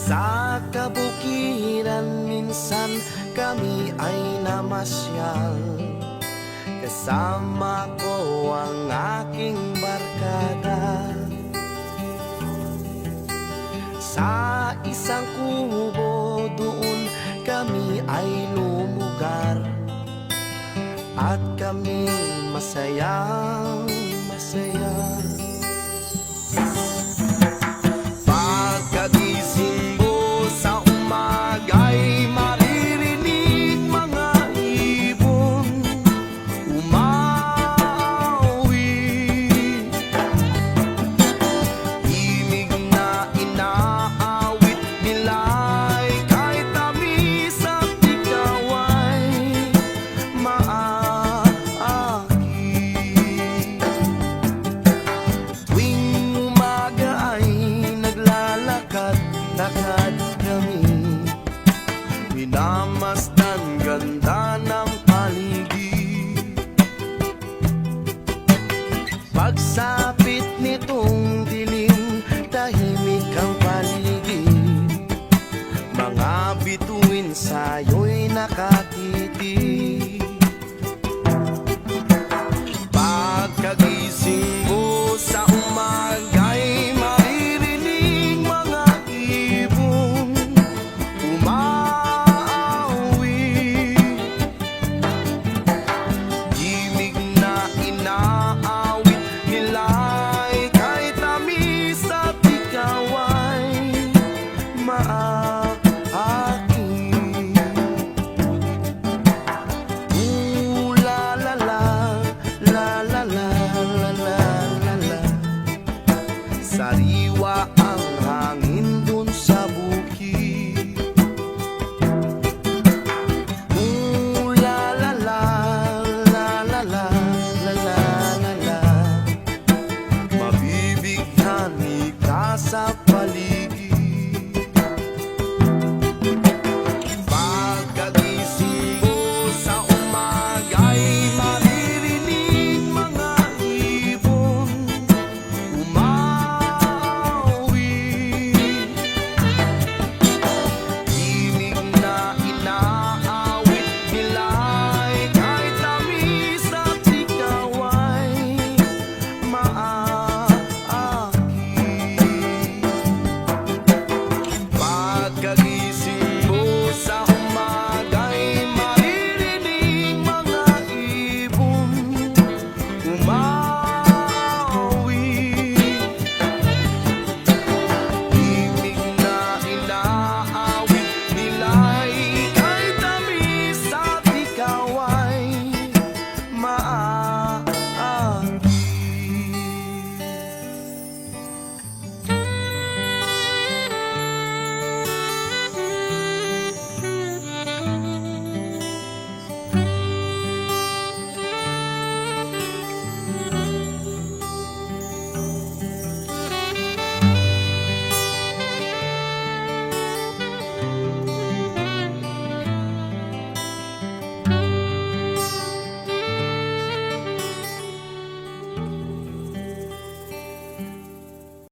Sa kabukiran minsan kami ay namasyal, kasama ko ang aking barkada. Sa isang kubo doon kami ay lumugar, at kami masayang masaya. Pagkagising mo sa umaga'y maririnig mga ibon umawi. Himig na inaawit nila'y kahit tamis at ikaw ay maaki. Tuwing umaga ay naglalakad-lakad kami, minamasdan ganda ng paligid. Pagsapit nitong dilim, tahimik ang paligid, mga bituin sa'yo'y nakatitig. Pagkagising mo sa umaga'y maririnig mga ibon umawi. Himig na inaawit nila'y kahit tamis at ikaw ay maaki. Ooh la la la, la la la la la la la. Sariwa ang hangin dun sa bukid. Ooh la la la, la la la la la la la. Mabibighani ka sa paligid. Pagkagising mo sa umaga'y maririnig mga ibon umawi. Himig na inaawit nila'y kahit tamis at ikaw ay maaki. Pagkagising mo sa umaga'y maririnig mga ibon umawi. Himig na inaawit nila'y kahit tamis at ikaw ay maaki.